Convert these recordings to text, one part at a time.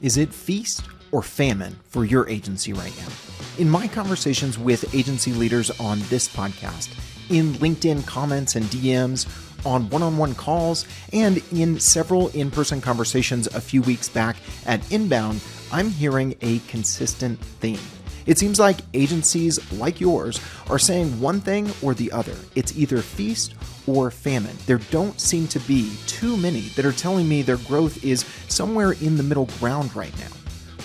Is it feast or famine for your agency right now? In my conversations with agency leaders on this podcast, in LinkedIn comments and DMs, on one-on-one calls, and in several in-person conversations a few weeks back at Inbound, I'm hearing a consistent theme. It seems like agencies like yours are saying one thing or the other. It's either feast or famine. There don't seem to be too many that are telling me their growth is somewhere in the middle ground right now.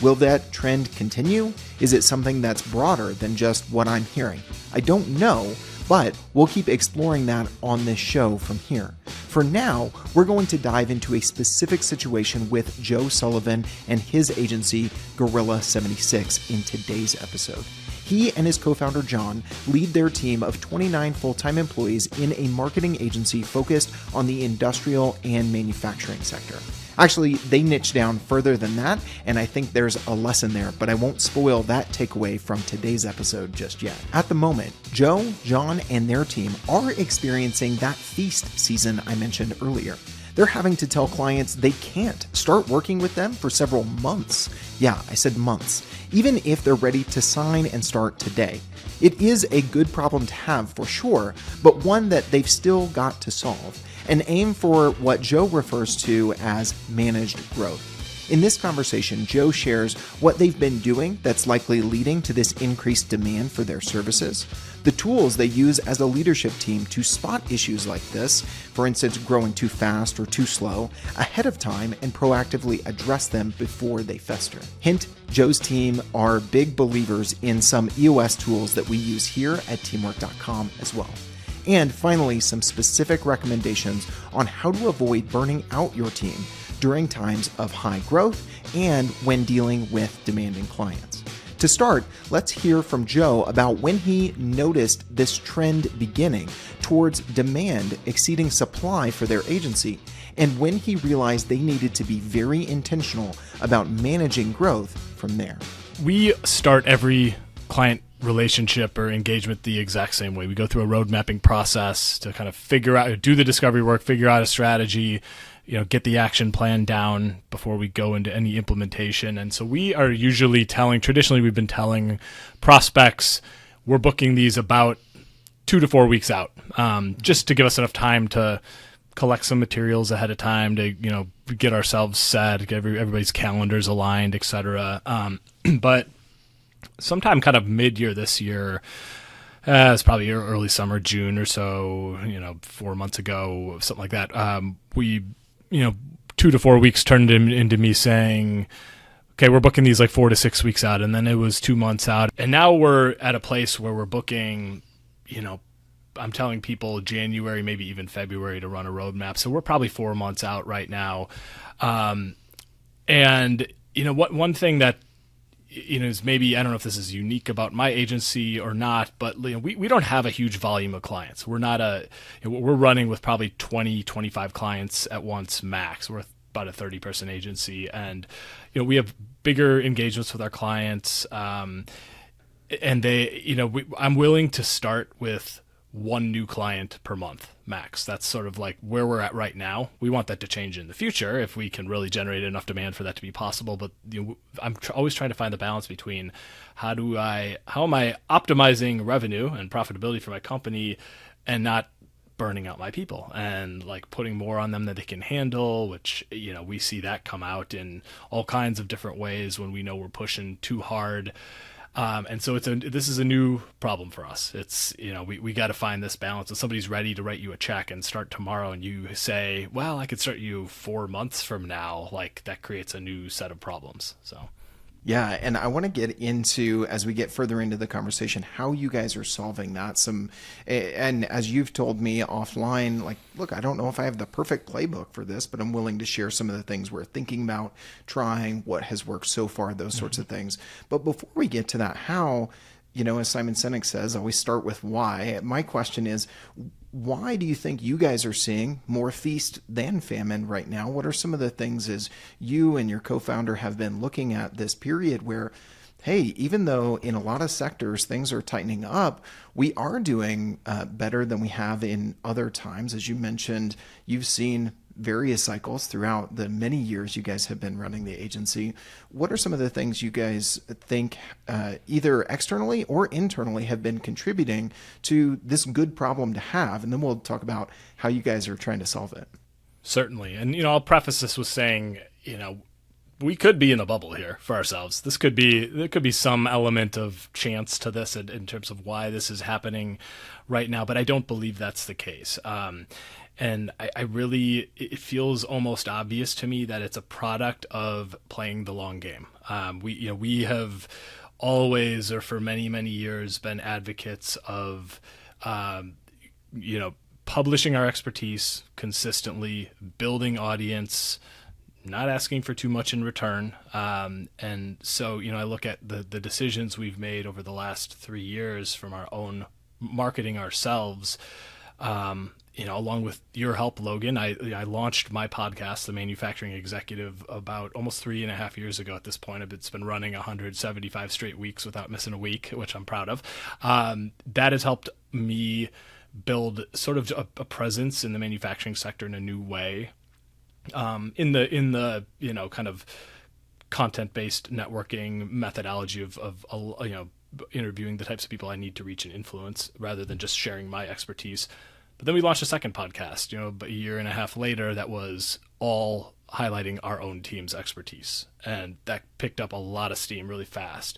Will that trend continue? Is it something that's broader than just what I'm hearing? I don't know, but we'll keep exploring that on this show from here. For now, we're going to dive into a specific situation with Joe Sullivan and his agency, Gorilla 76, in today's episode. He and his co-founder John lead their team of 29 full-time employees in a marketing agency focused on the industrial and manufacturing sector. Actually, they niche down further than that, and I think there's a lesson there, but I won't spoil that takeaway from today's episode just yet. At the moment, Joe, John, and their team are experiencing that feast season I mentioned earlier. They're having to tell clients they can't start working with them for several months. Yeah, I said months, even if they're ready to sign and start today. It is a good problem to have for sure, but one that they've still got to solve and aim for what Joe refers to as managed growth. In this conversation, Joe shares what they've been doing that's likely leading to this increased demand for their services, the tools they use as a leadership team to spot issues like this, for instance, growing too fast or too slow, ahead of time and proactively address them before they fester. Hint, Joe's team are big believers in some EOS tools that we use here at teamwork.com as well. And finally, some specific recommendations on how to avoid burning out your team during times of high growth and when dealing with demanding clients. To start, let's hear from Joe about when he noticed this trend beginning towards demand exceeding supply for their agency, and when he realized they needed to be very intentional about managing growth from there. We start every client relationship or engagement the exact same way. We go through a road mapping process to kind of figure out, do the discovery work, figure out a strategy, get the action plan down before we go into any implementation. And so we are usually traditionally we've been telling prospects we're booking these about 2 to 4 weeks out, just to give us enough time to collect some materials ahead of time to, get ourselves set, get everybody's calendars aligned, et cetera. But sometime kind of mid-year this year, it's probably early summer, June or so, 4 months ago, something like that. We 2 to 4 weeks turned into me saying, okay, we're booking these like 4 to 6 weeks out. And then it was 2 months out. And now we're at a place where we're booking, I'm telling people January, maybe even February to run a roadmap. So we're probably 4 months out right now. And one thing that, is maybe, I don't know if this is unique about my agency or not, but we don't have a huge volume of clients. We're running with probably 20, 25 clients at once max. We're about a 30-person agency, and we have bigger engagements with our clients. And I'm willing to start with one new client per month max. That's sort of like where we're at right now. We want that to change in the future if we can really generate enough demand for that to be possible. But I'm always trying to find the balance between how am I optimizing revenue and profitability for my company and not burning out my people and like putting more on them that they can handle, which, we see that come out in all kinds of different ways when we know we're pushing too hard. And so this is a new problem for us. It's, we got to find this balance. If somebody's ready to write you a check and start tomorrow and you say, well, I could start you 4 months from now, like that creates a new set of problems. So. Yeah, and I want to get into, as we get further into the conversation, how you guys are solving that. And as you've told me offline, like, look, I don't know if I have the perfect playbook for this, but I'm willing to share some of the things we're thinking about, trying, what has worked so far, those sorts of things. But before we get to that, how, as Simon Sinek says, always start with why. My question is, why do you think you guys are seeing more feast than famine right now? What are some of the things as you and your co-founder have been looking at this period where, hey, even though in a lot of sectors things are tightening up, we are doing better than we have in other times? As you mentioned, you've seen various cycles throughout the many years you guys have been running the agency. What are some of the things you guys think either externally or internally have been contributing to this good problem to have? And then we'll talk about how you guys are trying to solve it. Certainly. And, I'll preface this with saying, we could be in a bubble here for ourselves. There could be some element of chance to this in terms of why this is happening right now, but I don't believe that's the case. And I really, it feels almost obvious to me that it's a product of playing the long game. We have always, or for many, many years, been advocates of, publishing our expertise consistently, building audience, not asking for too much in return. And so, I look at the decisions we've made over the last 3 years from our own marketing ourselves, along with your help, Logan. I launched my podcast, The Manufacturing Executive, about almost 3.5 years ago at this point. It's been running 175 straight weeks without missing a week, which I'm proud of. That has helped me build sort of a presence in the manufacturing sector in a new way. In the kind of content-based networking methodology of interviewing the types of people I need to reach and influence rather than just sharing my expertise. But then we launched a second podcast, a year and a half later, that was all highlighting our own team's expertise. And that picked up a lot of steam really fast.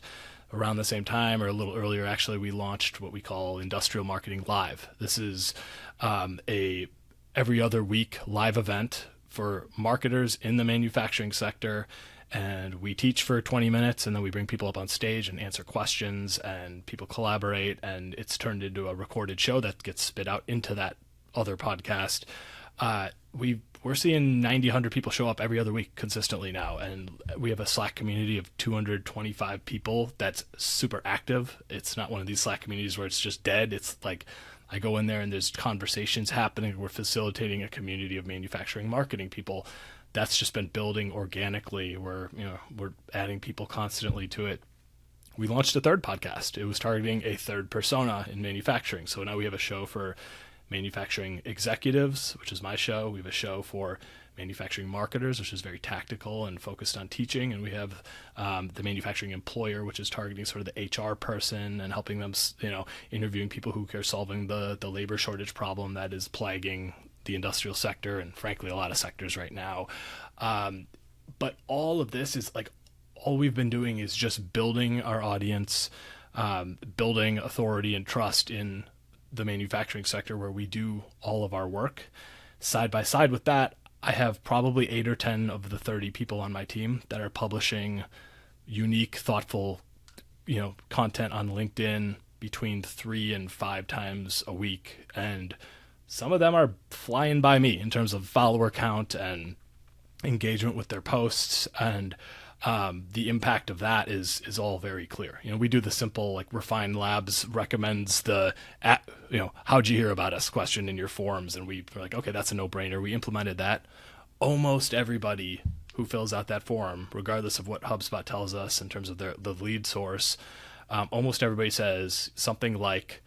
Around the same time, or a little earlier, actually, we launched what we call Industrial Marketing Live. This is a every other week live event for marketers in the manufacturing sector, and we teach for 20 minutes, and then we bring people up on stage and answer questions, and people collaborate, and it's turned into a recorded show that gets spit out into that other podcast. We're seeing 90, 100 people show up every other week consistently now, and we have a Slack community of 225 people that's super active. It's not one of these Slack communities where it's just dead. It's like I go in there and there's conversations happening. We're facilitating a community of manufacturing marketing people. That's just been building organically. We're adding people constantly to it. We launched a third podcast. It was targeting a third persona in manufacturing. So now we have a show for manufacturing executives, which is my show. We have a show for manufacturing marketers, which is very tactical and focused on teaching. And we have the manufacturing employer, which is targeting sort of the HR person and helping them, interviewing people who are solving the labor shortage problem that is plaguing the industrial sector and frankly a lot of sectors right now. But all of this is all we've been doing is just building our audience, building authority and trust in the manufacturing sector where we do all of our work. Side by side with that, I have probably 8 or 10 of the 30 people on my team that are publishing unique, thoughtful, content on LinkedIn between 3 and 5 times a week. And some of them are flying by me in terms of follower count and engagement with their posts. And the impact of that is all very clear. We do the simple, Refine Labs recommends how'd you hear about us question in your forums. And we were okay, that's a no-brainer. We implemented that. Almost everybody who fills out that form, regardless of what HubSpot tells us in terms of the lead source, almost everybody says something like,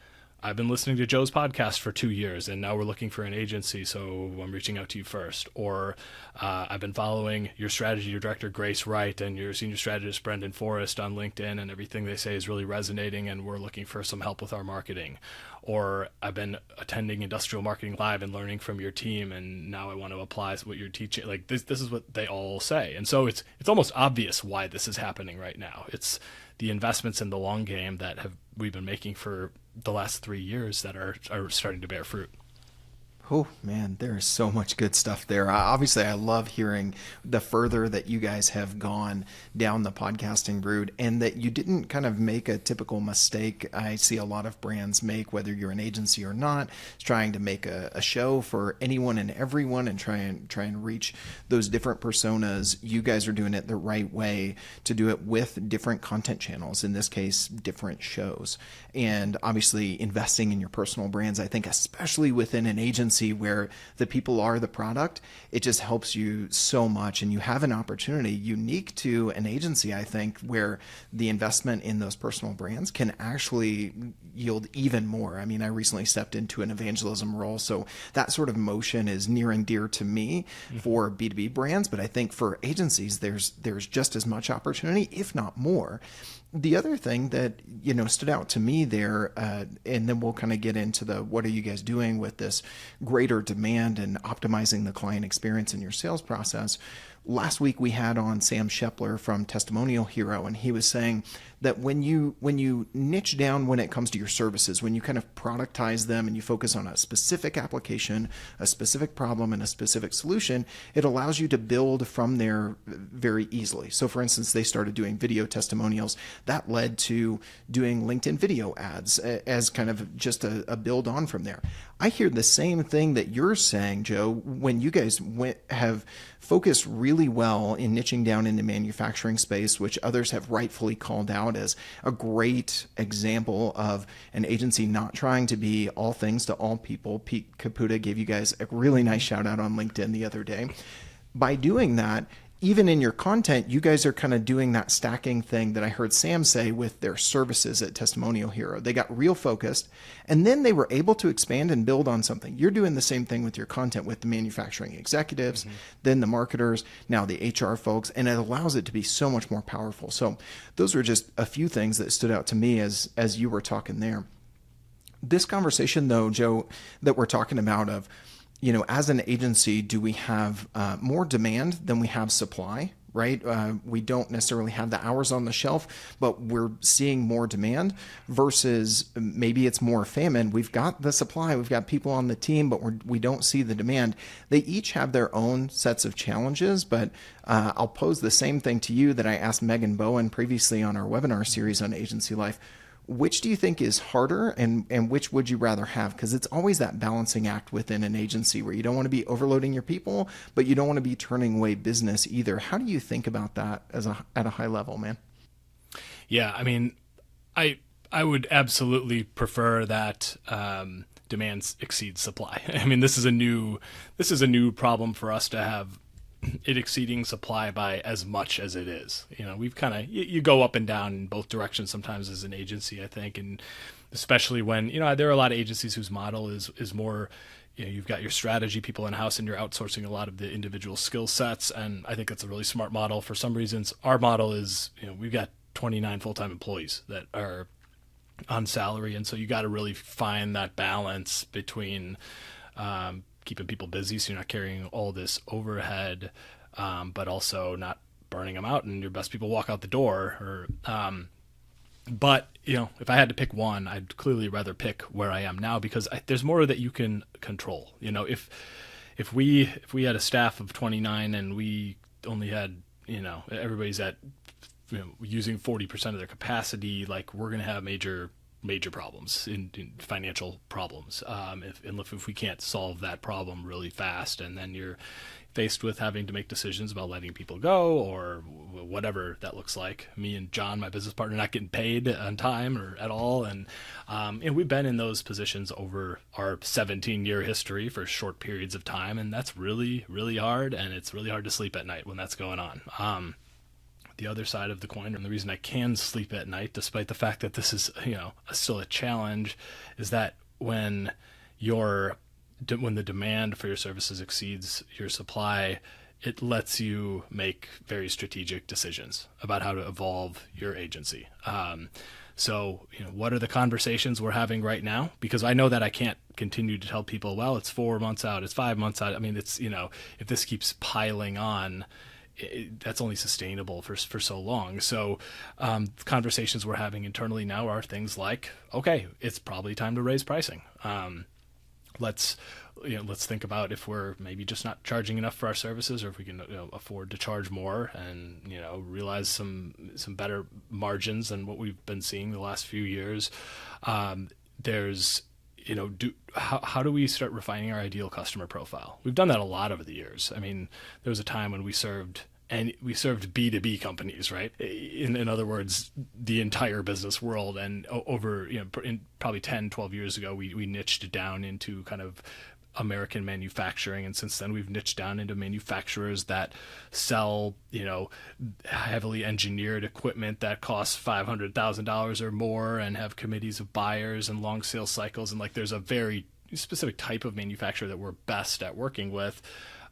I've been listening to Joe's podcast for 2 years, and now we're looking for an agency, so I'm reaching out to you first. Or I've been following your strategy director, Grace Wright, and your senior strategist, Brendan Forrest, on LinkedIn, and everything they say is really resonating, and we're looking for some help with our marketing. Or I've been attending Industrial Marketing Live and learning from your team, and now I want to apply what you're teaching. This is what they all say. And so it's almost obvious why this is happening right now. It's the investments in the long game that we've been making for the last 3 years that are starting to bear fruit. Oh man, there is so much good stuff there. Obviously, I love hearing the further that you guys have gone down the podcasting route and that you didn't kind of make a typical mistake I see a lot of brands make, whether you're an agency or not, trying to make a show for anyone and everyone and try and reach those different personas. You guys are doing it the right way to do it with different content channels, in this case, different shows. And obviously investing in your personal brands, I think especially within an agency agency where the people are the product, it just helps you so much. And you have an opportunity unique to an agency, I think, where the investment in those personal brands can actually yield even more. I mean, I recently stepped into an evangelism role, so that sort of motion is near and dear to me for B2B brands. But I think for agencies, there's just as much opportunity, if not more. The other thing that, stood out to me there, and then we'll kind of get into the, what are you guys doing with this greater demand and optimizing the client experience in your sales process. Last week we had on Sam Shepler from Testimonial Hero, and he was saying that when you niche down when it comes to your services, when you kind of productize them and you focus on a specific application, a specific problem, and a specific solution, it allows you to build from there very easily. So for instance, they started doing video testimonials. That led to doing LinkedIn video ads as kind of just a build on from there. I hear the same thing that you're saying, Joe, when you guys have focused really well in niching down in the manufacturing space, which others have rightfully called out as a great example of an agency not trying to be all things to all people. Pete Caputa gave you guys a really nice shout out on LinkedIn the other day. By doing that, even in your content, you guys are kind of doing that stacking thing that I heard Sam say with their services at Testimonial Hero. They got real focused, and then they were able to expand and build on something. You're doing the same thing with your content with the manufacturing executives, then the marketers, now the HR folks, and it allows it to be so much more powerful. So those were just a few things that stood out to me as you were talking there. This conversation, though, Joe, that we're talking about of, as an agency, do we have more demand than we have supply, right? We don't necessarily have the hours on the shelf, but we're seeing more demand versus maybe it's more famine. We've got the supply, we've got people on the team, but we don't see the demand. They each have their own sets of challenges, but I'll pose the same thing to you that I asked Megan Bowen previously on our webinar series on agency life. Which do you think is harder, and which would you rather have? Because it's always that balancing act within an agency where you don't want to be overloading your people, but you don't want to be turning away business either. How do you think about that at a high level, man? Yeah, I mean, I would absolutely prefer that demand exceeds supply. I mean, this is a new problem for us to have it exceeding supply by as much as it is. We've kind of, you go up and down in both directions sometimes as an agency, I think. And especially when, there are a lot of agencies whose model is more, you've got your strategy people in-house and you're outsourcing a lot of the individual skill sets. And I think that's a really smart model. For some reasons, our model is, we've got 29 full-time employees that are on salary. And so you got to really find that balance between, keeping people busy so you're not carrying all this overhead, but also not burning them out and your best people walk out the door. But if I had to pick one, I'd clearly rather pick where I am now because there's more that you can control. If we had a staff of 29 and we only had, everybody's at using 40% of their capacity, like we're going to have major problems in financial problems if we can't solve that problem really fast, and then you're faced with having to make decisions about letting people go or whatever that looks like. Me and John, my business partner, not getting paid on time or at all, and we've been in those positions over our 17-year history for short periods of time, and that's really, really hard, and it's really hard to sleep at night when that's going on. The other side of the coin, and the reason I can sleep at night, despite the fact that this is, still a challenge, is that when the demand for your services exceeds your supply, it lets you make very strategic decisions about how to evolve your agency. So, what are the conversations we're having right now? Because I know that I can't continue to tell people, well, it's 4 months out, it's 5 months out. I mean, it's, if this keeps piling on, that's only sustainable for so long. So conversations we're having internally now are things like, okay, it's probably time to raise pricing. Let's think about if we're maybe just not charging enough for our services, or if we can afford to charge more and realize some better margins than what we've been seeing the last few years. There's how do we start refining our ideal customer profile? We've done that a lot over the years. I mean, there was a time when we served B2B companies, right? In other words, the entire business world. And over, probably 10, 12 years ago, we niched down into kind of American manufacturing. And since then, we've niched down into manufacturers that sell, heavily engineered equipment that costs $500,000 or more and have committees of buyers and long sales cycles. And like, there's a very specific type of manufacturer that we're best at working with.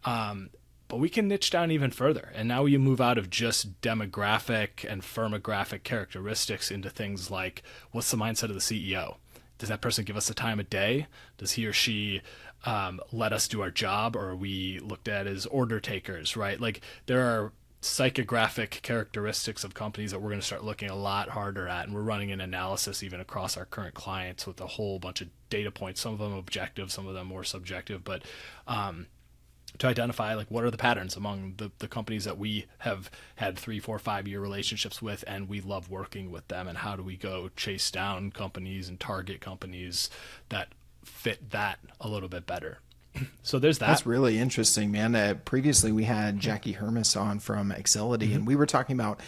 But we can niche down even further. And now you move out of just demographic and firmographic characteristics into things like, what's the mindset of the CEO? Does that person give us the time of day? Does he or she let us do our job? Or are we looked at as order takers, right? Like, there are psychographic characteristics of companies that we're going to start looking a lot harder at. And we're running an analysis even across our current clients with a whole bunch of data points, some of them objective, some of them more subjective, but to identify like what are the patterns among the companies that we have had 3, 4, 5 year relationships with, and we love working with them, and how do we go chase down companies and target companies that fit that a little bit better. So there's that. That's really interesting, man. Previously we had Jackie Hermes on from Excelity, and we were talking about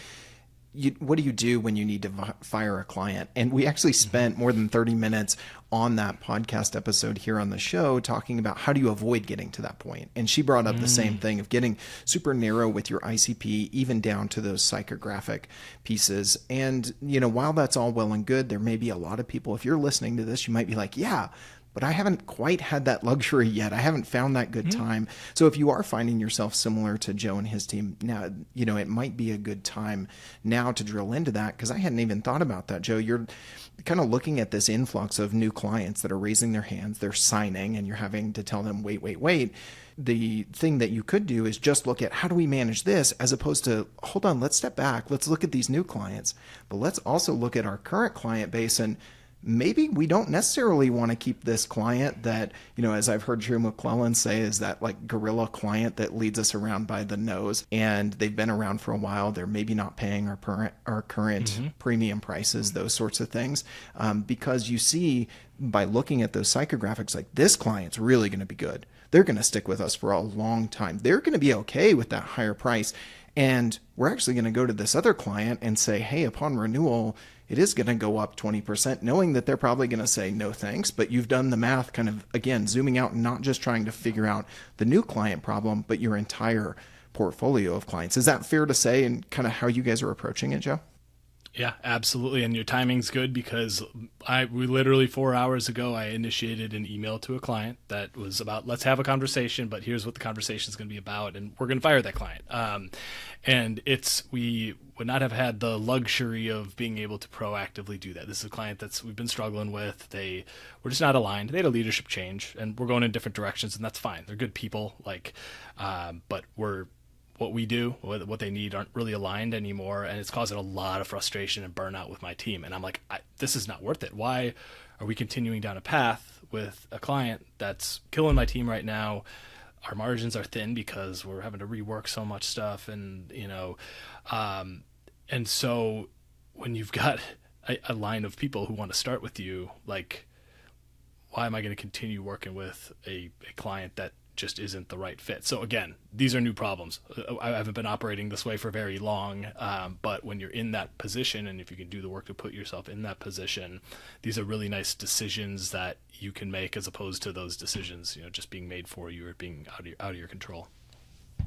what do you do when you need to fire a client? And we actually spent more than 30 minutes on that podcast episode here on the show talking about how do you avoid getting to that point. And she brought up the same thing of getting super narrow with your ICP, even down to those psychographic pieces. And, while that's all well and good, there may be a lot of people, if you're listening to this, you might be like, yeah, but I haven't quite had that luxury yet. I haven't found that good time. So if you are finding yourself similar to Joe and his team now, it might be a good time now to drill into that, because I hadn't even thought about that, Joe. You're kind of looking at this influx of new clients that are raising their hands, they're signing, and you're having to tell them, wait. The thing that you could do is just look at how do we manage this, as opposed to, hold on, let's step back. Let's look at these new clients, but let's also look at our current client base, and maybe we don't necessarily want to keep this client that, as I've heard Drew McClellan say, is that like gorilla client that leads us around by the nose, and they've been around for a while. They're maybe not paying our current premium prices, those sorts of things. Because you see by looking at those psychographics, like, this client's really going to be good. They're going to stick with us for a long time. They're going to be okay with that higher price. And we're actually going to go to this other client and say, hey, upon renewal, it is going to go up 20%, knowing that they're probably going to say no thanks. But you've done the math, kind of, again, zooming out and not just trying to figure out the new client problem, but your entire portfolio of clients. Is that fair to say, and kind of how you guys are approaching it, Joe? Yeah, absolutely. And your timing's good, because we literally 4 hours ago, I initiated an email to a client that was about, let's have a conversation, but here's what the conversation is going to be about. And we're going to fire that client. And we would not have had the luxury of being able to proactively do that. This is a client we've been struggling with. They were just not aligned. They had a leadership change, and we're going in different directions, and that's fine. They're good people, but what we do, what they need, aren't really aligned anymore, and it's causing a lot of frustration and burnout with my team. And I'm like, this is not worth it. Why are we continuing down a path with a client that's killing my team right now? Our margins are thin because we're having to rework so much stuff, and and so when you've got a line of people who want to start with you, like, why am I going to continue working with a client that just isn't the right fit? So again, these are new problems. I haven't been operating this way for very long, but when you're in that position, and if you can do the work to put yourself in that position, these are really nice decisions that you can make, as opposed to those decisions, just being made for you or being out of your control.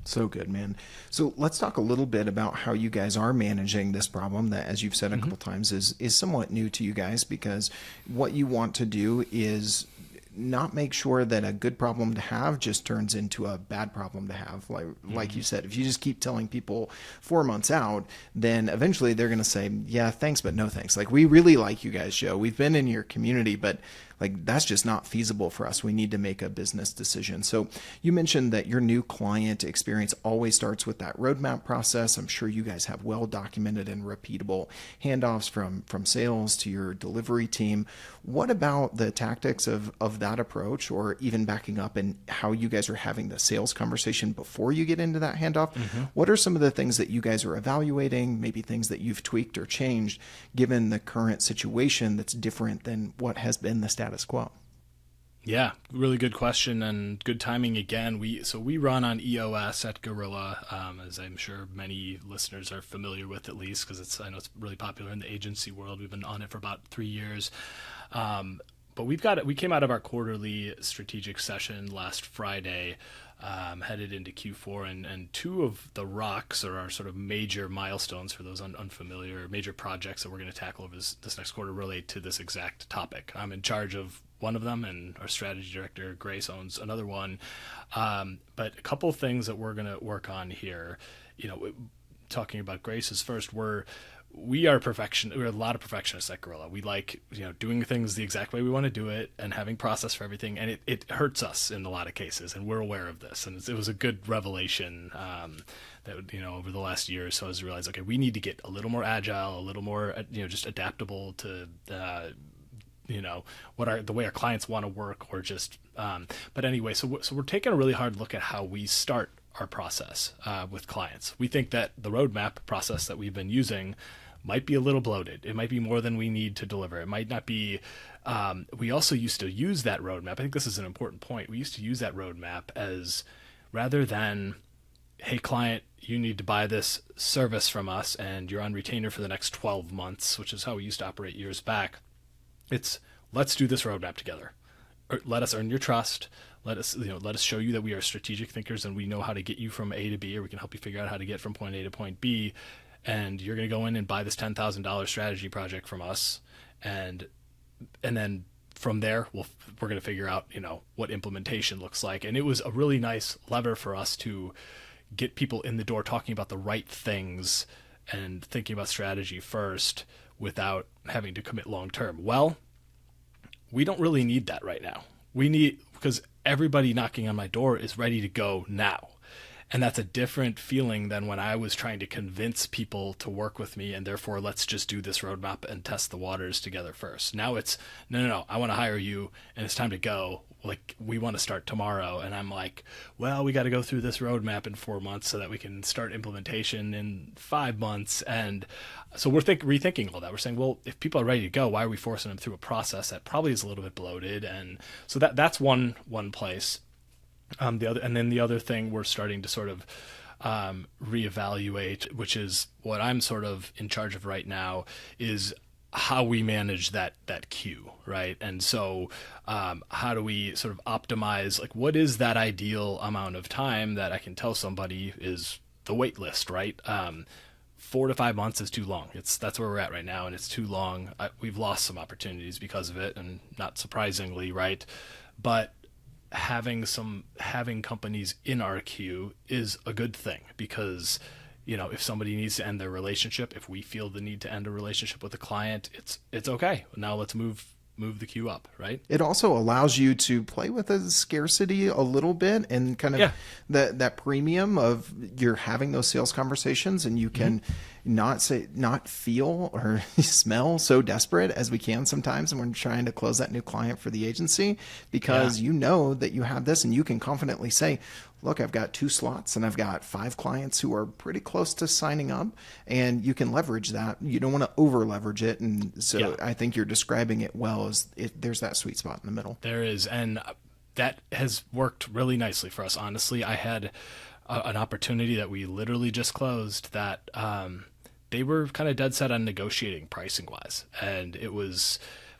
So good, man. So let's talk a little bit about how you guys are managing this problem that, as you've said a couple times, is somewhat new to you guys, because what you want to do is not make sure that a good problem to have just turns into a bad problem to have. Like you said, if you just keep telling people 4 months out, then eventually they're going to say, yeah, thanks, but no thanks. Like, we really like you guys, Joe. We've been in your community, but that's just not feasible for us. We need to make a business decision. So you mentioned that your new client experience always starts with that roadmap process. I'm sure you guys have well documented and repeatable handoffs from sales to your delivery team. What about the tactics of that approach, or even backing up and how you guys are having the sales conversation before you get into that handoff? What are some of the things that you guys are evaluating, maybe things that you've tweaked or changed given the current situation that's different than what has been the status quo? Yeah, really good question, and good timing again. We run on EOS at Gorilla, as I'm sure many listeners are familiar with, at least, because I know it's really popular in the agency world. We've been on it for about 3 years. but we came out of our quarterly strategic session last Friday, headed into Q4, and two of the rocks, or our sort of major milestones for those unfamiliar, major projects that we're going to tackle over this next quarter relate to this exact topic. I'm in charge of one of them, and our strategy director, Grace, owns another one. But a couple of things that we're going to work on here, talking about Grace's first, we're a lot of perfectionists at Gorilla. We like, doing things the exact way we want to do it and having process for everything. And it hurts us in a lot of cases. And we're aware of this. And it was a good revelation, that, over the last year or so, as we realized, okay, we need to get a little more agile, a little more, just adaptable to, the way our clients want to work, or just, but anyway, so we're taking a really hard look at how we start our process with clients. We think that the roadmap process that we've been using might be a little bloated. It might be more than we need to deliver. It might not be. We also used to use that roadmap. I think this is an important point. We used to use that roadmap as, rather than, hey, client, you need to buy this service from us and you're on retainer for the next 12 months, which is how we used to operate years back. It's, let's do this roadmap together. Let us earn your trust. Let us show you that we are strategic thinkers and we know how to get you from A to B, or we can help you figure out how to get from point A to point B. And you're going to go in and buy this $10,000 strategy project from us. And then from there, we're going to figure out, what implementation looks like. And it was a really nice lever for us to get people in the door talking about the right things and thinking about strategy first without having to commit long term. Well, we don't really need that right now. Because everybody knocking on my door is ready to go now. And that's a different feeling than when I was trying to convince people to work with me, and therefore let's just do this roadmap and test the waters together first. Now it's, no, I want to hire you and it's time to go. Like, we want to start tomorrow. And I'm like, well, we got to go through this roadmap in 4 months so that we can start implementation in 5 months. And so we're rethinking all that. We're saying, well, if people are ready to go, why are we forcing them through a process that probably is a little bit bloated? And so that's one place. The other thing we're starting to sort of reevaluate, which is what I'm sort of in charge of right now, is how we manage that queue, right? And so how do we sort of optimize, like, what is that ideal amount of time that I can tell somebody is the wait list, right? 4 to 5 months is too long. That's where we're at right now, and it's too long. We've lost some opportunities because of it, and not surprisingly, right? But having companies in our queue is a good thing, because if somebody needs to end their relationship, if we feel the need to end a relationship with a client, it's okay. Now let's move the queue up, right? It also allows you to play with the scarcity a little bit, and kind of that premium of you're having those sales conversations, and you can not feel or smell so desperate as we can sometimes when we're trying to close that new client for the agency, because you know that you have this, and you can confidently say, look, I've got 2 slots and I've got 5 clients who are pretty close to signing up, and you can leverage that. You don't want to over leverage it. And so I think you're describing it well, there's that sweet spot in the middle. There is. And that has worked really nicely for us. Honestly, I had an opportunity that we literally just closed that, they were kind of dead set on negotiating pricing wise. And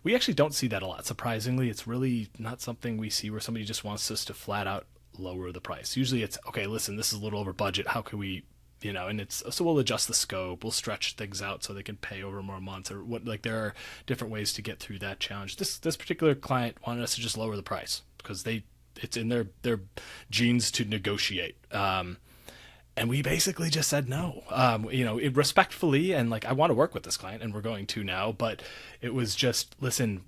we actually don't see that a lot. Surprisingly, it's really not something we see where somebody just wants us to flat out lower the price. Usually it's, okay, listen, this is a little over budget. How can we, and so we'll adjust the scope. We'll stretch things out so they can pay over more months, or what, like, there are different ways to get through that challenge. This particular client wanted us to just lower the price because it's in their genes to negotiate. And we basically just said no, respectfully, and like, I want to work with this client and we're going to now, but it was just, listen,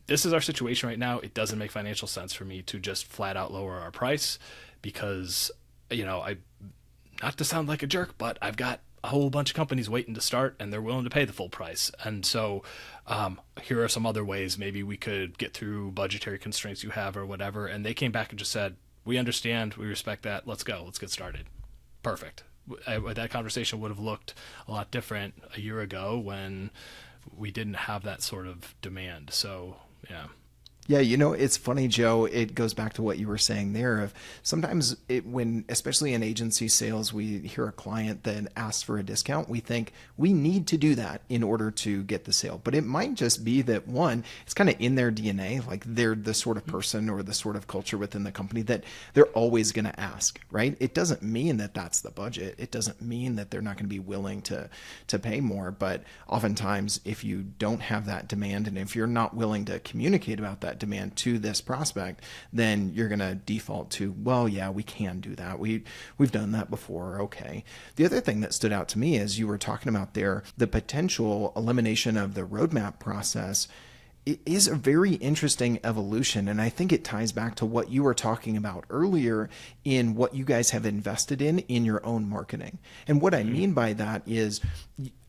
this is our situation right now. It doesn't make financial sense for me to just flat out lower our price because, not to sound like a jerk, but I've got a whole bunch of companies waiting to start and they're willing to pay the full price. And so here are some other ways maybe we could get through budgetary constraints you have or whatever. And they came back and just said, we understand, we respect that. Let's go. Let's get started. Perfect. That conversation would have looked a lot different a year ago when we didn't have that sort of demand. So, yeah. Yeah, it's funny, Joe. It goes back to what you were saying there. Of sometimes when, especially in agency sales, we hear a client that asks for a discount, we think we need to do that in order to get the sale. But it might just be that one, it's kind of in their DNA, like they're the sort of person or the sort of culture within the company that they're always going to ask, right? It doesn't mean that that's the budget. It doesn't mean that they're not going to be willing to pay more. But oftentimes, if you don't have that demand, and if you're not willing to communicate about that demand to this prospect, then you're going to default to, well, yeah, we can do that. We've done that before. Okay. The other thing that stood out to me is you were talking about there, the potential elimination of the roadmap process. It is a very interesting evolution. And I think it ties back to what you were talking about earlier in what you guys have invested in your own marketing. And what I mean by that is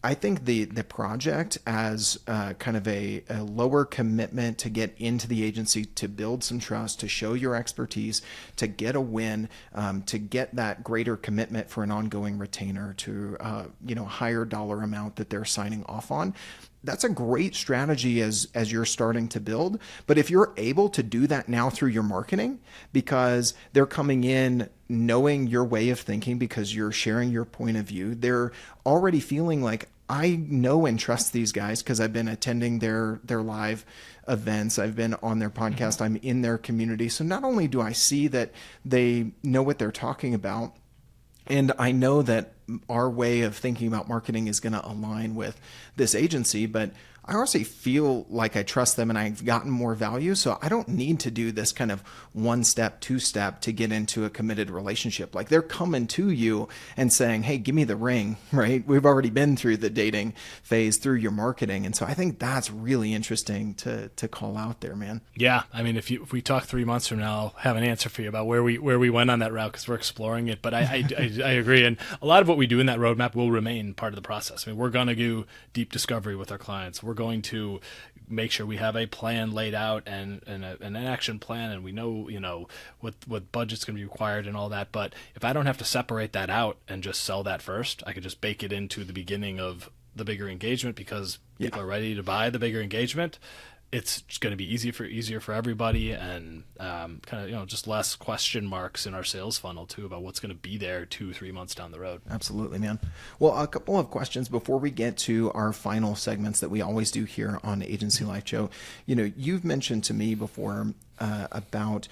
I think the project as kind of a lower commitment to get into the agency, to build some trust, to show your expertise, to get a win, to get that greater commitment for an ongoing retainer, to higher dollar amount that they're signing off on. That's a great strategy as you're starting to build. But if you're able to do that now through your marketing, because they're coming in knowing your way of thinking, because you're sharing your point of view, they're already feeling like, I know and trust these guys because I've been attending their live events. I've been on their podcast. I'm in their community. So not only do I see that they know what they're talking about, and I know that our way of thinking about marketing is going to align with this agency, but I also feel like I trust them and I've gotten more value. So I don't need to do this kind of one step, two step to get into a committed relationship. Like they're coming to you and saying, hey, give me the ring, right? We've already been through the dating phase through your marketing. And so I think that's really interesting to call out there, man. Yeah. I mean, if we talk 3 months from now, I'll have an answer for you about where we went on that route because we're exploring it. But I agree. And a lot of what we do in that roadmap will remain part of the process. I mean, we're going to do deep discovery with our clients. We're going to make sure we have a plan laid out and an action plan, and we know what budget's going to be required and all that. But if I don't have to separate that out and just sell that first, I could just bake it into the beginning of the bigger engagement because people are ready to buy the bigger engagement. It's going to be easier for everybody, and kind of just less question marks in our sales funnel too about what's going to be there 2-3 months down the road. Absolutely, man. Well, a couple of questions before we get to our final segments that we always do here on Agency Life, Joe. You've mentioned to me before about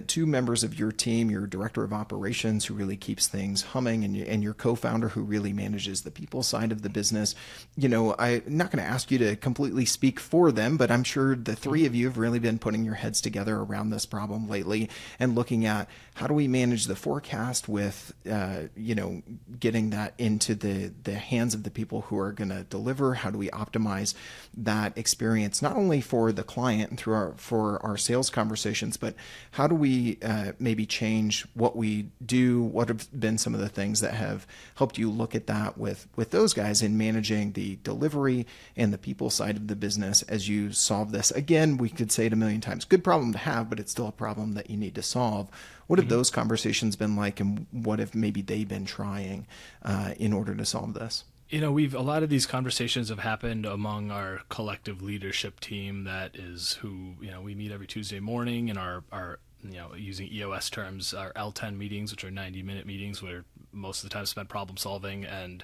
two members of your team, your director of operations who really keeps things humming, and your co-founder who really manages the people side of the business. I'm not going to ask you to completely speak for them, but I'm sure the three of you have really been putting your heads together around this problem lately and looking at how do we manage the forecast with, getting that into the hands of the people who are going to deliver. How do we optimize that experience, not only for the client and for our sales conversations, but how do we maybe change what we do? What have been some of the things that have helped you look at that with those guys in managing the delivery and the people side of the business as you solve this? Again, we could say it a million times, good problem to have, but it's still a problem that you need to solve. What have those conversations been like, and what have maybe they been trying in order to solve this? A lot of these conversations have happened among our collective leadership team. That is who, we meet every Tuesday morning in our using EOS terms, our L10 meetings, which are 90-minute meetings where most of the time spent problem solving. And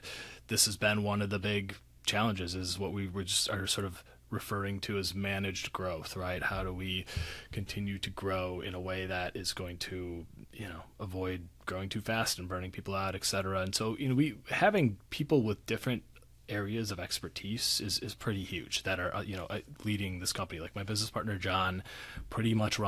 this has been one of the big challenges, is what we are sort of referring to as managed growth, right? How do we continue to grow in a way that is going to, avoid growing too fast and burning people out, et cetera. And so, having people with different areas of expertise is pretty huge that are, leading this company. Like my business partner, John, pretty much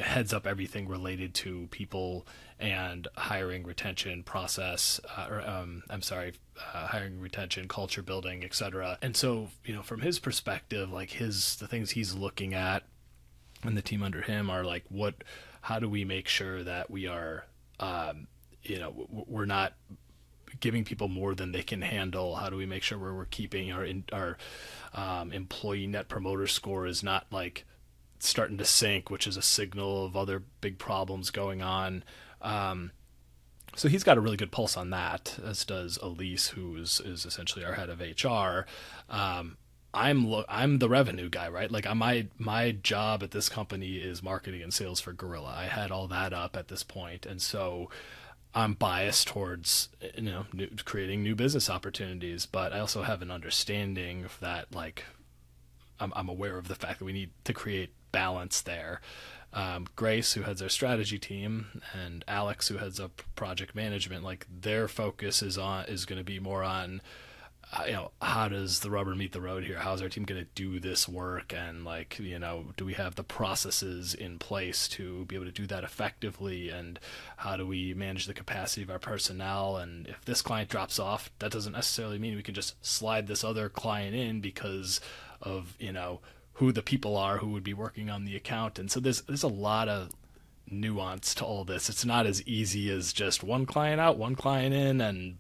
heads up everything related to people and hiring, retention process, hiring, retention, culture building, et cetera. And so, from his perspective, like the things he's looking at and the team under him are like, how do we make sure that we are, we're not giving people more than they can handle? How do we make sure we're keeping our employee net promoter score is not like starting to sink, which is a signal of other big problems going on. So he's got a really good pulse on that, as does Elise, who is essentially our head of HR. I'm the revenue guy, right? Like my job at this company is marketing and sales for Gorilla. I had all that up at this point, and so I'm biased towards creating new business opportunities. But I also have an understanding that like I'm aware of the fact that we need to create balance there. Grace, who heads our strategy team, and Alex, who heads up project management, like their focus is going to be more on, how does the rubber meet the road here? How's our team going to do this work? And like, do we have the processes in place to be able to do that effectively? And how do we manage the capacity of our personnel? And if this client drops off, that doesn't necessarily mean we can just slide this other client in because of, who the people are who would be working on the account. And so there's a lot of nuance to all this. It's not as easy as just one client out, one client in, and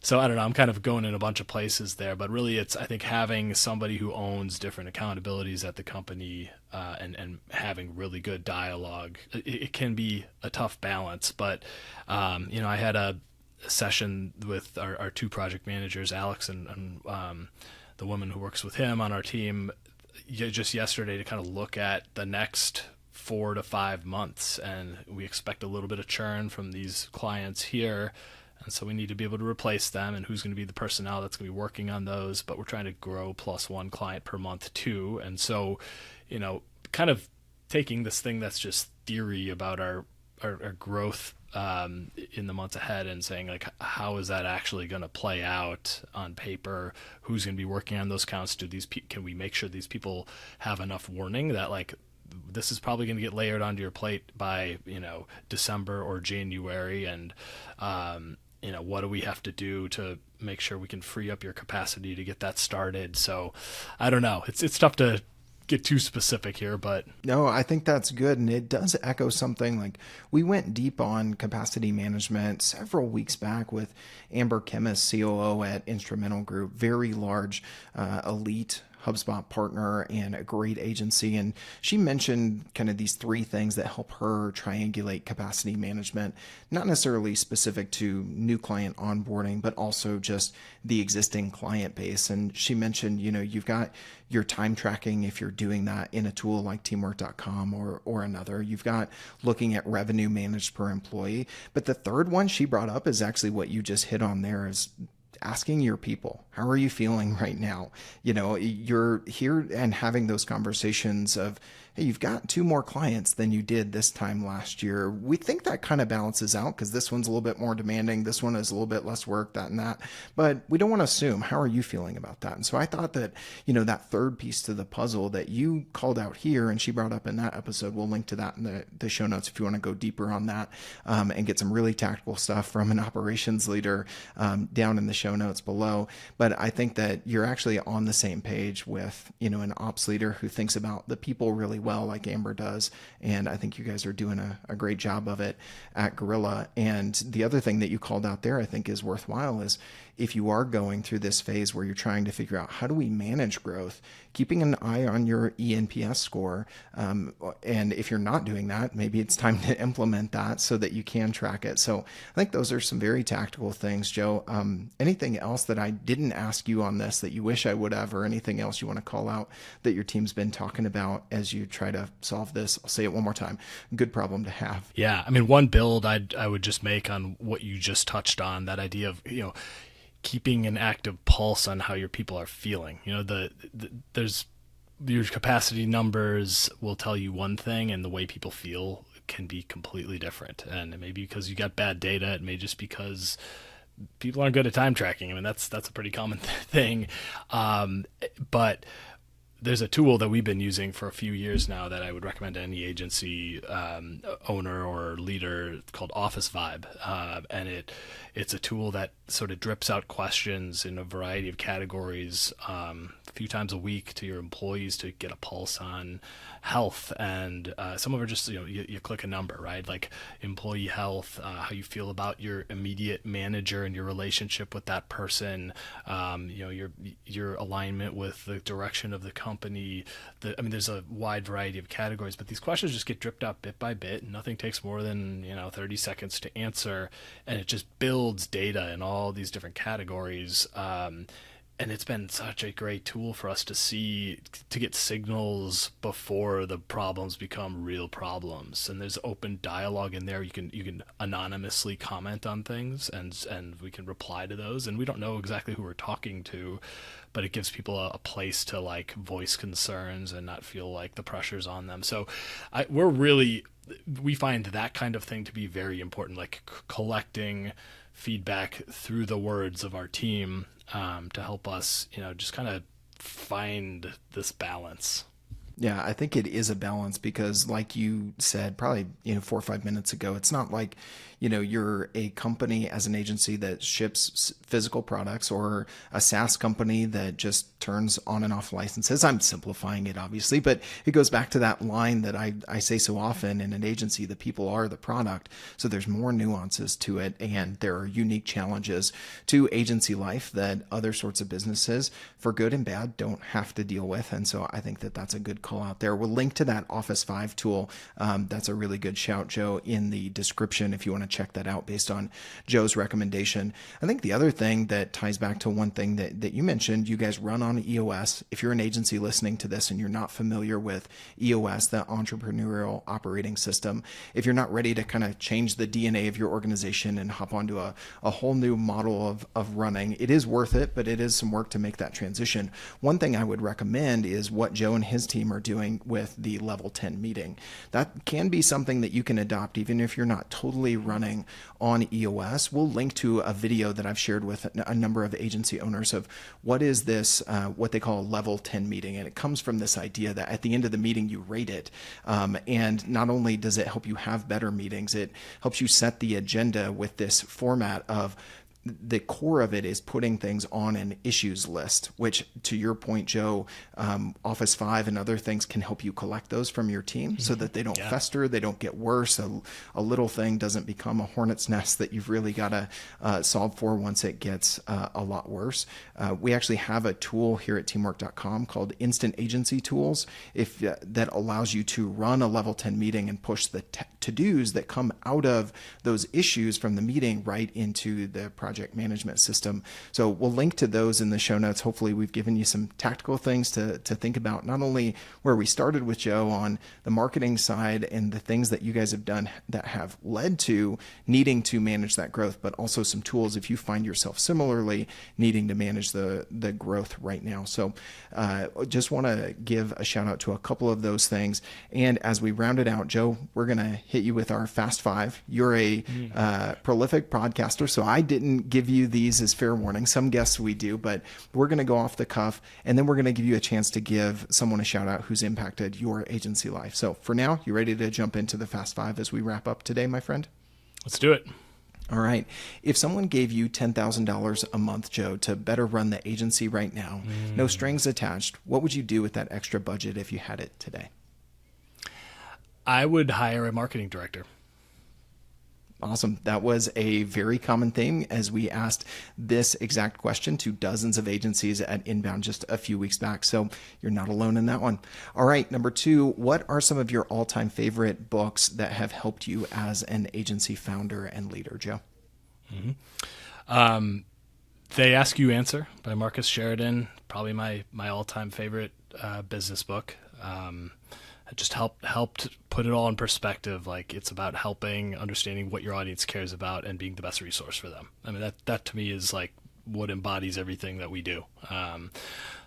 So I don't know, I'm kind of going in a bunch of places there, but really it's, I think, having somebody who owns different accountabilities at the company, and having really good dialogue. It can be a tough balance, but I had a session with our two project managers, Alex and the woman who works with him on our team, just yesterday, to kind of look at the next 4 to 5 months. And we expect a little bit of churn from these clients here. And so we need to be able to replace them, and who's going to be the personnel that's going to be working on those. But we're trying to grow plus one client per month too. And so, kind of taking this thing that's just theory about our growth in the months ahead and saying, like, how is that actually going to play out on paper? Who's going to be working on those counts? Can we make sure these people have enough warning that, like, this is probably going to get layered onto your plate by, December or January? And, what do we have to do to make sure we can free up your capacity to get that started? So I don't know. It's tough to get too specific here, but no, I think that's good. And it does echo something like we went deep on capacity management several weeks back with Amber Chemist, COO at Instrumental Group, very large, elite HubSpot partner and a great agency. And she mentioned kind of these 3 things that help her triangulate capacity management, not necessarily specific to new client onboarding, but also just the existing client base. And she mentioned, you've got your time tracking if you're doing that in a tool like teamwork.com or another. You've got looking at revenue managed per employee. But the third one she brought up is actually what you just hit on there, is asking your people, how are you feeling right now? You're here and having those conversations of, hey, you've got 2 more clients than you did this time last year. We think that kind of balances out because this one's a little bit more demanding. This one is a little bit less work, that and that. But we don't want to assume. How are you feeling about that? And so I thought that, that third piece to the puzzle that you called out here and she brought up in that episode, we'll link to that in the show notes if you want to go deeper on that, and get some really tactical stuff from an operations leader down in the show notes below. But I think that you're actually on the same page with, an ops leader who thinks about the people really well, like Amber does. And I think you guys are doing a great job of it at Gorilla. And the other thing that you called out there, I think is worthwhile, is if you are going through this phase where you're trying to figure out how do we manage growth, keeping an eye on your ENPS score. And if you're not doing that, maybe it's time to implement that so that you can track it. So I think those are some very tactical things, Joe. Anything else that I didn't ask you on this that you wish I would have, or anything else you want to call out that your team's been talking about as you try to solve this? I'll say it one more time. Good problem to have. Yeah. I mean, one build I would just make on what you just touched on, that idea of, keeping an active pulse on how your people are feeling. There's your capacity numbers will tell you one thing, and the way people feel can be completely different. And it may be because you got bad data. It may just because people aren't good at time tracking. I mean, that's a pretty common thing. But there's a tool that we've been using for a few years now that I would recommend to any agency owner or leader, called Office Vibe. And it's a tool that sort of drips out questions in a variety of categories a few times a week to your employees to get a pulse on health. And some of it are just, you click a number, right? Like employee health, how you feel about your immediate manager and your relationship with that person, your alignment with the direction of the company. There's a wide variety of categories, but these questions just get dripped out bit by bit. Nothing takes more than 30 seconds to answer, and it just builds data in all these different categories. And it's been such a great tool for us to get signals before the problems become real problems. And there's open dialogue in there. You can anonymously comment on things, and we can reply to those. And we don't know exactly who we're talking to, but it gives people a place to like voice concerns and not feel like the pressure's on them. So we find that kind of thing to be very important, like collecting feedback through the words of our team, to help us, just kind of find this balance. Yeah, I think it is a balance because, like you said, probably 4 or 5 minutes ago, it's not like you're a company as an agency that ships physical products or a SaaS company that just turns on and off licenses. I'm simplifying it, obviously, but it goes back to that line that I say so often in an agency: the people are the product. So there's more nuances to it, and there are unique challenges to agency life that other sorts of businesses, for good and bad, don't have to deal with. And so I think that that's a good call out there. We'll link to that Office 5 tool. That's a really good shout, Joe, in the description if you want to check that out based on Joe's recommendation. I think the other thing that ties back to one thing that you mentioned, you guys run on EOS. If you're an agency listening to this and you're not familiar with EOS, the entrepreneurial operating system, if you're not ready to kind of change the DNA of your organization and hop onto a whole new model of running, it is worth it, but it is some work to make that transition. One thing I would recommend is what Joe and his team are doing with the level 10 meeting. That can be something that you can adopt even if you're not totally running on EOS. We'll link to a video that I've shared with a number of agency owners of what is this, what they call a level 10 meeting. And it comes from this idea that at the end of the meeting, you rate it. And not only does it help you have better meetings, it helps you set the agenda with this format of the core of it is putting things on an issues list, which, to your point, Joe, Office 5 and other things can help you collect those from your team so that they don't fester, they don't get worse. A little thing doesn't become a hornet's nest that you've really got to solve for once it gets a lot worse. We actually have a tool here at teamwork.com called Instant Agency Tools that allows you to run a level 10 meeting and push the to-dos that come out of those issues from the meeting right into the project management system. So we'll link to those in the show notes. Hopefully we've given you some tactical things to think about, not only where we started with Joe on the marketing side and the things that you guys have done that have led to needing to manage that growth, but also some tools if you find yourself similarly needing to manage the growth right now. So just want to give a shout out to a couple of those things. And as we round it out, Joe, we're going to hit you with our Fast Five. You're a prolific podcaster, so I didn't give you these as fair warning. Some guests we do, but we're going to go off the cuff, and then we're going to give you a chance to give someone a shout out who's impacted your agency life. So for now, you ready to jump into the Fast Five as we wrap up today, my friend? Let's do it. All right. If someone gave you $10,000 a month, Joe, to better run the agency right now, no strings attached, what would you do with that extra budget if you had it today? I would hire a marketing director. Awesome. That was a very common theme as we asked this exact question to dozens of agencies at Inbound just a few weeks back. So you're not alone in that one. All right. Number two, what are some of your all-time favorite books that have helped you as an agency founder and leader, Joe? They Ask You Answer by Marcus Sheridan, probably my all-time favorite business book. It just helped put it all in perspective. Like, it's about understanding what your audience cares about and being the best resource for them. I mean, that to me is like what embodies everything that we do.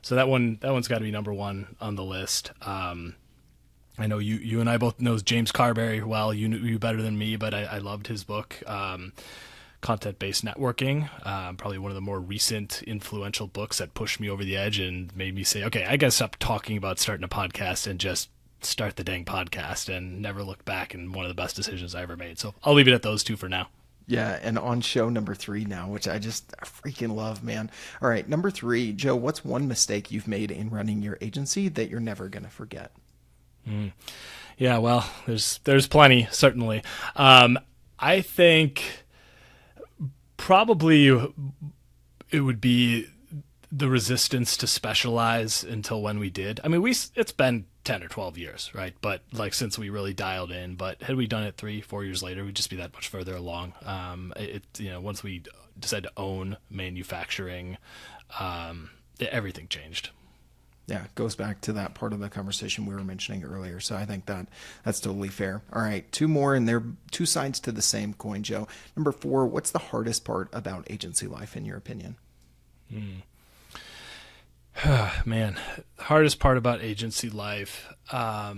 So that one's got to be number one on the list. I know you and I both know James Carberry well. You knew you better than me, but I loved his book, Content-Based Networking. Probably one of the more recent influential books that pushed me over the edge and made me say, okay, I got to stop talking about starting a podcast and just start the dang podcast and never look back, and one of the best decisions I ever made. So I'll leave it at those two for now. Yeah, and on show number 3 now, which I freaking love, man. All right, number 3, Joe, what's one mistake you've made in running your agency that you're never going to forget? Yeah, well, there's plenty, certainly. I think probably it would be the resistance to specialize until when we did. I mean, it's been 10 or 12 years, right? But like since we really dialed in, but had we done it 3-4 years later, we'd just be that much further along. Once we decided to own manufacturing, everything changed. Yeah, it goes back to that part of the conversation we were mentioning earlier. So I think that's totally fair. All right, 2 more, and they're 2 sides to the same coin, Joe. Number 4, what's the hardest part about agency life in your opinion? Man, the hardest part about agency life, I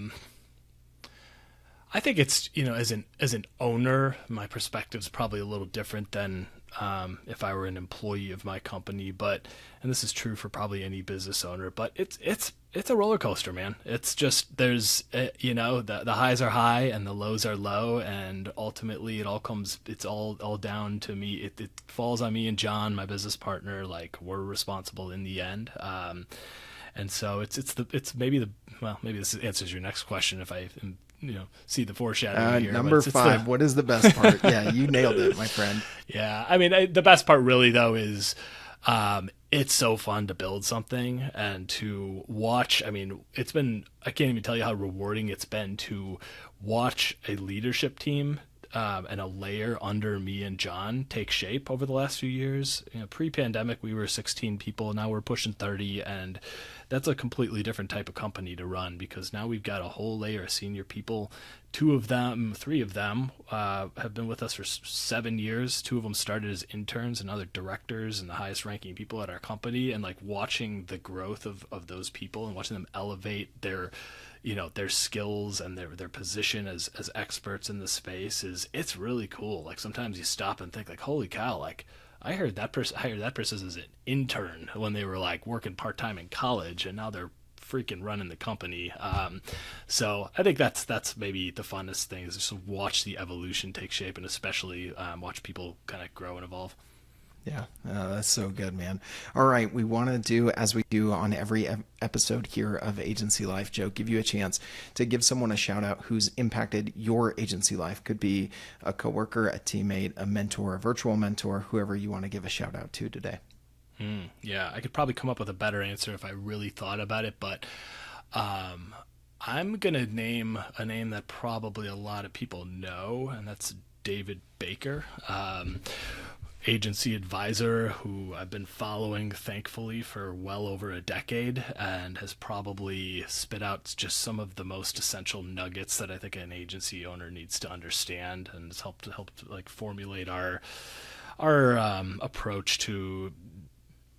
think it's, as an owner, my perspective is probably a little different than if I were an employee of my company. And this is true for probably any business owner, but it's a roller coaster, man. It's just, there's, the highs are high and the lows are low. And ultimately it's all down to me. It falls on me and John, my business partner. Like, we're responsible in the end. And so maybe this answers your next question if I see the foreshadowing here. Number 5, what is the best part? Yeah, you nailed it, my friend. Yeah, I mean, the best part really, though, is it's so fun to build something and to watch. I mean, I can't even tell you how rewarding it's been to watch a leadership team and a layer under me and John take shape over the last few years. Pre-pandemic, we were 16 people. Now we're pushing 30, and that's a completely different type of company to run because now we've got a whole layer of senior people. 3 of them have been with us for 7 years. 2 of them started as interns, and other directors and the highest ranking people at our company. And like watching the growth of those people and watching them elevate their skills and their position as experts in the space it's really cool. Like sometimes you stop and think like, holy cow, like I hired that person as an intern when they were like working part-time in college, and now they're freaking running the company. So I think that's maybe the funnest thing, is just to watch the evolution take shape, and especially watch people kind of grow and evolve. Yeah, that's so good, man. All right, we want to do, as we do on every episode here of Agency Life, Joe, give you a chance to give someone a shout out who's impacted your agency life. Could be a coworker, a teammate, a mentor, a virtual mentor, whoever you want to give a shout out to today. Yeah, I could probably come up with a better answer if I really thought about it, but I'm going to name a name that probably a lot of people know, and that's David Baker. Agency advisor who I've been following, thankfully, for well over a decade, and has probably spit out just some of the most essential nuggets that I think an agency owner needs to understand, and has helped like formulate our approach to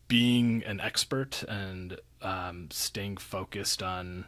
being an expert and staying focused on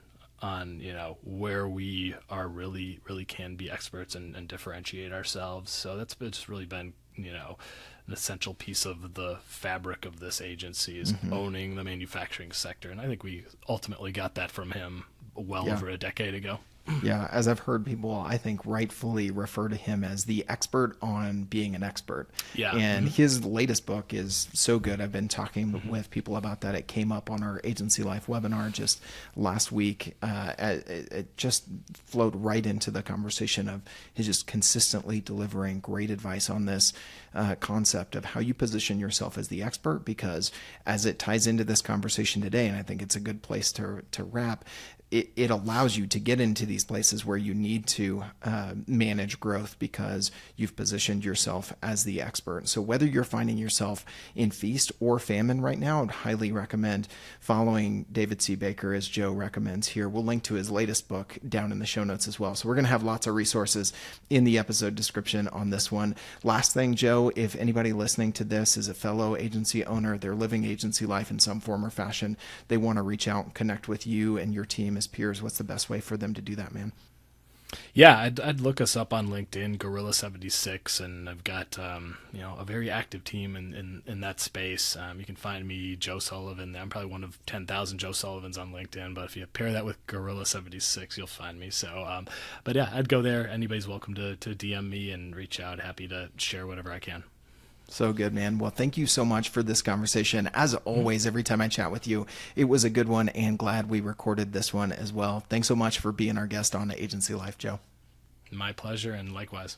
where we are really can be experts and differentiate ourselves. So that's just really been an essential piece of the fabric of this agency is owning the manufacturing sector. And I think we ultimately got that from him over a decade ago. Yeah, as I've heard people, I think, rightfully refer to him as the expert on being an expert. Yeah. And his latest book is so good. I've been talking with people about that. It came up on our Agency Life webinar just last week. It just flowed right into the conversation of his just consistently delivering great advice on this concept of how you position yourself as the expert, because as it ties into this conversation today, and I think it's a good place to wrap, it allows you to get into these places where you need to manage growth because you've positioned yourself as the expert. So whether you're finding yourself in feast or famine right now, I'd highly recommend following David C. Baker, as Joe recommends here. We'll link to his latest book down in the show notes as well. So we're going to have lots of resources in the episode description on this one. Last thing, Joe, if anybody listening to this is a fellow agency owner, they're living agency life in some form or fashion, they want to reach out and connect with you and your team as peers, what's the best way for them to do that, man? Yeah, I'd look us up on LinkedIn, Gorilla76, and I've got a very active team in that space. You can find me, Joe Sullivan. I'm probably one of 10,000 Joe Sullivans on LinkedIn, but if you pair that with Gorilla76, you'll find me. So, but yeah, I'd go there. Anybody's welcome to DM me and reach out. Happy to share whatever I can. So good, man. Well, thank you so much for this conversation. As always, every time I chat with you, it was a good one, and glad we recorded this one as well. Thanks so much for being our guest on Agency Life, Joe. My pleasure, and likewise.